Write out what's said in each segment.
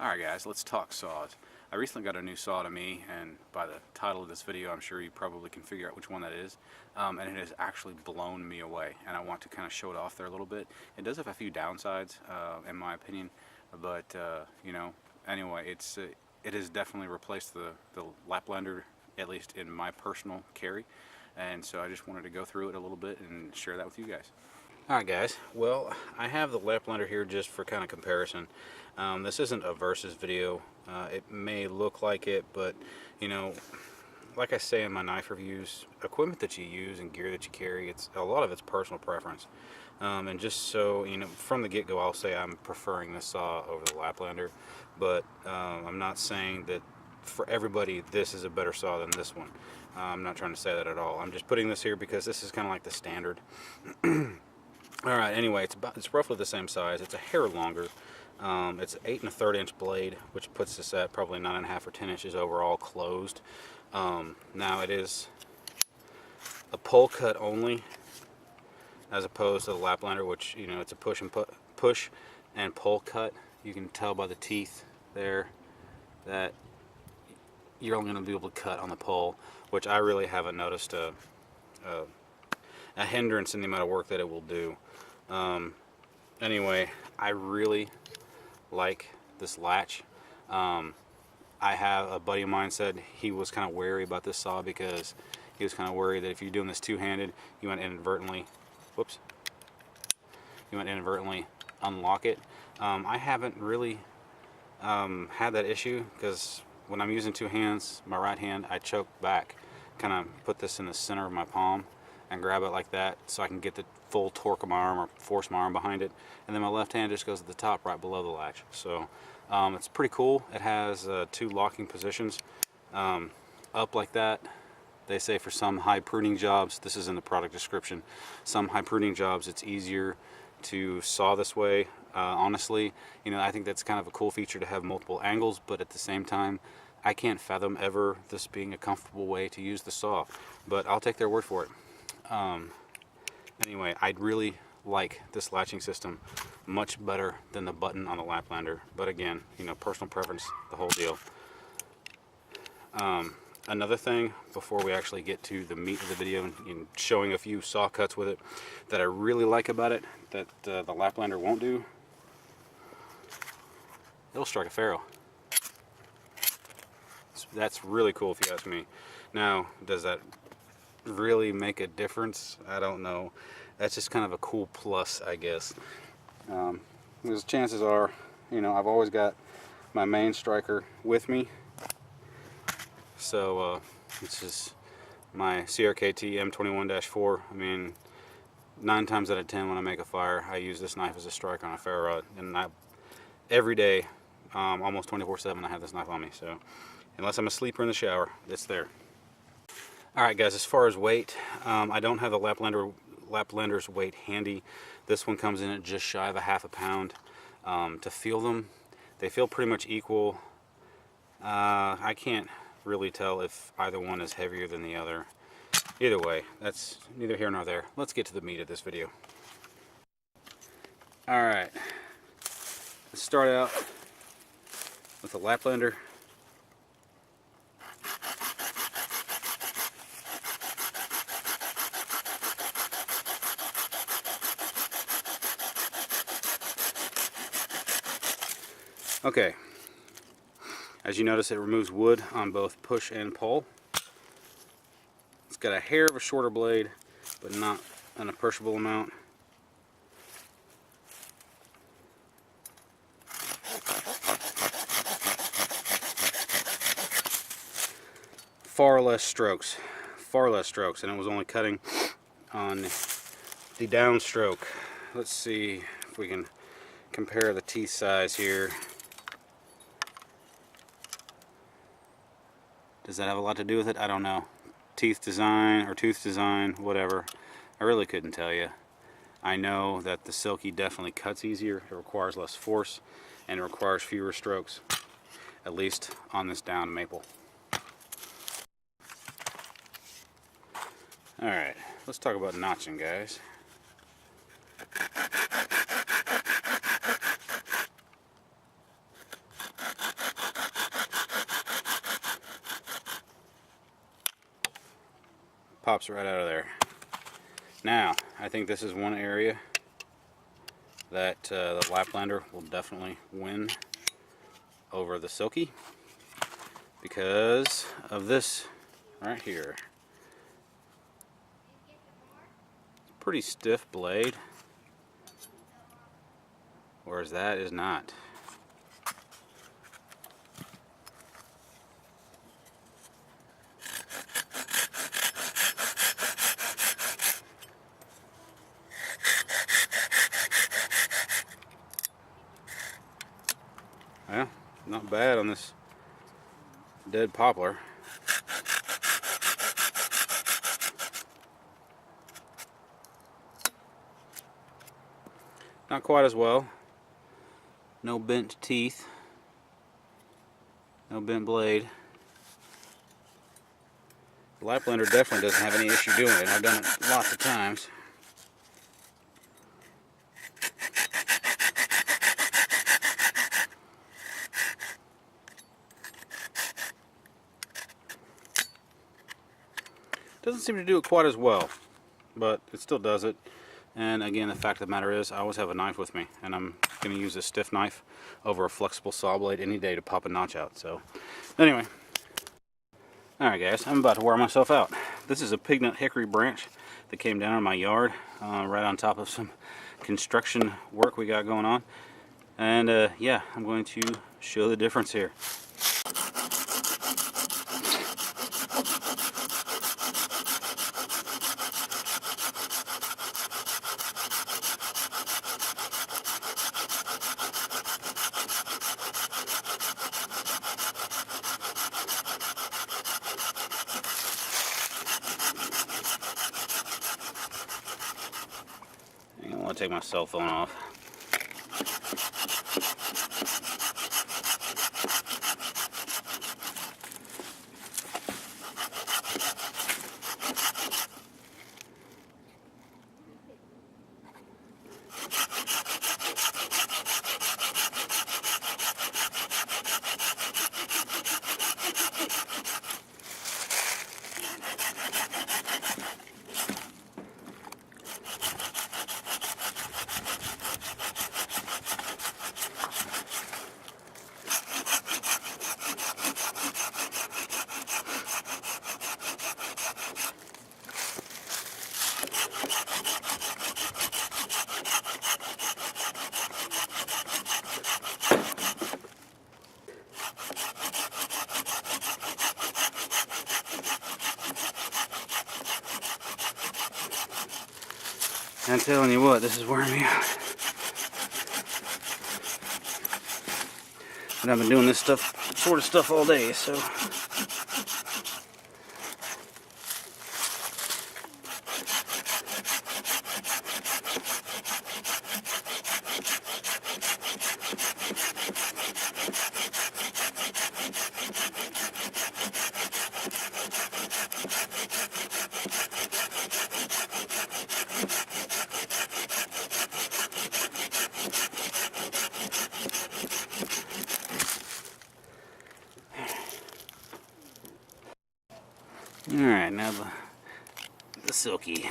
Alright guys, let's talk saws. I recently got a new saw to me, and by the title of this video I'm sure you probably can figure out which one that is. And it has actually blown me away, and I want to kind of show it off there a little bit. It does have a few downsides, in my opinion, but you know, anyway, it has definitely replaced the Laplander, at least in my personal carry, and so I just wanted to go through it a little bit and share that with you guys. Alright guys, well, I have the Laplander here just for kind of comparison. This isn't a versus video. It may look like it, but you know, like I say in my knife reviews, equipment that you use and gear that you carry, a lot of it's personal preference. And just so you know, from the get-go, I'll say I'm preferring this saw over the Laplander, but I'm not saying that for everybody this is a better saw than this one. I'm not trying to say that at all. I'm just putting this here because this is kind of like the standard. Alright, anyway, it's roughly the same size. It's a hair longer. It's an 8 1/3 inch blade, which puts this at probably 9 1/2 or 10 inches overall closed. Now it is a pull cut only, as opposed to the Laplander, which, you know, it's a push and pull cut. You can tell by the teeth there that you're only going to be able to cut on the pull, which I really haven't noticed a hindrance in the amount of work that it will do. Anyway, I really like this latch. I have a buddy of mine said he was kind of wary about this saw because he was kind of worried that if you're doing this two-handed, you might inadvertently, unlock it. I haven't really had that issue, because when I'm using two hands, my right hand, I choke back, kind of put this in the center of my palm and grab it like that so I can get the full torque of my arm, or force my arm behind it, and then my left hand just goes to the top right below the latch. So it's pretty cool. It has two locking positions up like that. They say for some high pruning jobs, this is in the product description, some high pruning jobs it's easier to saw this way. Honestly, you know, I think that's kind of a cool feature to have multiple angles, but at the same time I can't fathom ever this being a comfortable way to use the saw, but I'll take their word for it. Anyway, I'd really like this latching system much better than the button on the Laplander, but again, you know, personal preference, the whole deal. Another thing, before we actually get to the meat of the video and showing a few saw cuts with it, that I really like about it, that the Laplander won't do, it'll strike a ferrule. That's really cool if you ask me. Now, does that really make a difference? I don't know. That's just kind of a cool plus, I guess. Because chances are, you know, I've always got my main striker with me. So this is my CRKT M21-4. I mean, 9 times out of 10 when I make a fire, I use this knife as a striker on a ferro rod, and every day, almost 24/7, I have this knife on me. So unless I'm asleep or in the shower, it's there. Alright guys, as far as weight, I don't have the Laplander's weight handy. This one comes in at just shy of a ½ pound. To feel them, they feel pretty much equal. I can't really tell if either one is heavier than the other. Either way, that's neither here nor there. Let's get to the meat of this video. Alright, let's start out with the Laplander. Okay, as you notice, it removes wood on both push and pull. It's got a hair of a shorter blade, but not an appreciable amount. Far less strokes, and it was only cutting on the downstroke. Let's see if we can compare the teeth size here. Does that have a lot to do with it? I don't know. Teeth design, or tooth design, whatever. I really couldn't tell you. I know that the Silky definitely cuts easier, it requires less force, and it requires fewer strokes, at least on this down maple. Alright, let's talk about notching, guys. pops right out of there. Now, I think this is one area that the Laplander will definitely win over the Silky because of this right here. Pretty stiff blade, whereas that is not. Well, not bad on this dead poplar. Not quite as well. No bent teeth. No bent blade. The Laplander definitely doesn't have any issue doing it. I've done it lots of times. Doesn't seem to do it quite as well, but it still does it. And again, the fact of the matter is, I always have a knife with me, and I'm going to use a stiff knife over a flexible saw blade any day to pop a notch out. So, anyway. Alright guys, I'm about to wear myself out. This is a pignut hickory branch that came down in my yard, right on top of some construction work we got going on. And yeah, I'm going to show the difference here. I want to take my cell phone off. I'm telling you what, this is wearing me out. But I've been doing this sort of stuff all day, so. Alright, now the Silky.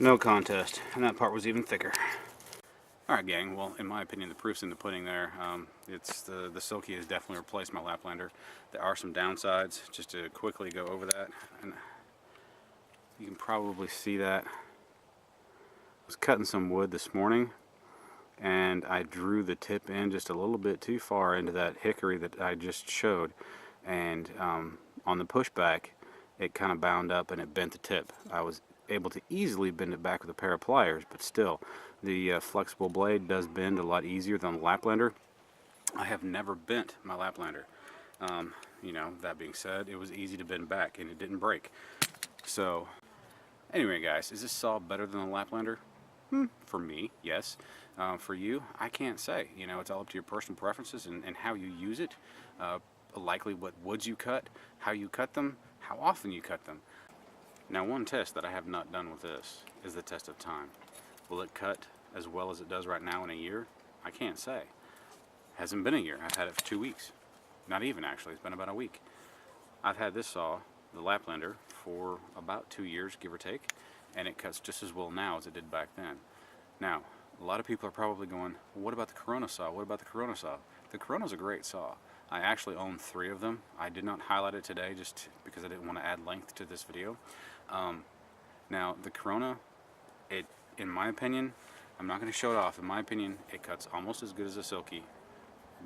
No contest, and that part was even thicker. Alright gang, well in my opinion the proof's in the pudding there. It's the Silky has definitely replaced my Laplander. There are some downsides, just to quickly go over that. And you can probably see that. I was cutting some wood this morning and I drew the tip in just a little bit too far into that hickory that I just showed, and on the pushback it kind of bound up and it bent the tip. able to easily bend it back with a pair of pliers, but still, the flexible blade does bend a lot easier than the Laplander. I have never bent my Laplander. You know, that being said, it was easy to bend back and it didn't break. So, anyway guys, is this saw better than the Laplander? For me, yes. For you, I can't say. You know, it's all up to your personal preferences and how you use it. Likely what woods you cut, how you cut them, how often you cut them. Now, one test that I have not done with this is the test of time. Will it cut as well as it does right now in a year? I can't say. Hasn't been a year. I've had it for 2 weeks. Not even, actually. It's been about a week. I've had this saw, the Laplander, for about 2 years, give or take, and it cuts just as well now as it did back then. Now, a lot of people are probably going, well, what about the Corona saw? What about the Corona saw? The Corona's a great saw. I actually own 3 of them. I did not highlight it today just because I didn't want to add length to this video. Now, the Corona, in my opinion, I'm not going to show it off. In my opinion, it cuts almost as good as a Silky,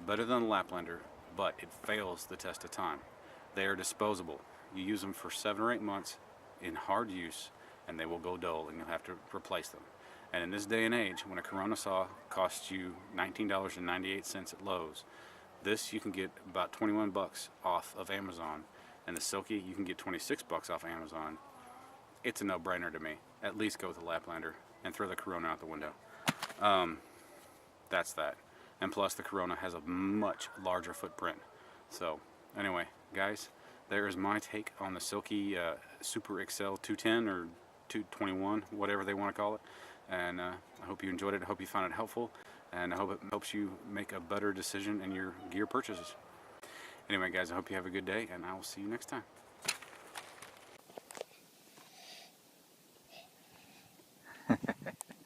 better than the Laplander, but it fails the test of time. They are disposable. You use them for 7 or 8 months in hard use, and they will go dull, and you'll have to replace them. And in this day and age, when a Corona saw costs you $19.98 at Lowe's, this you can get about 21 bucks off of Amazon, and the Silky you can get 26 bucks off Amazon. It's a no-brainer to me. At least go with the Laplander and throw the Corona out the window. That's that. And plus the Corona has a much larger footprint. So anyway, guys, there is my take on the Silky Super Accel 210 or 221, whatever they want to call it. And I hope you enjoyed it. I hope you found it helpful. And I hope it helps you make a better decision in your gear purchases. Anyway, guys, I hope you have a good day, and I will see you next time.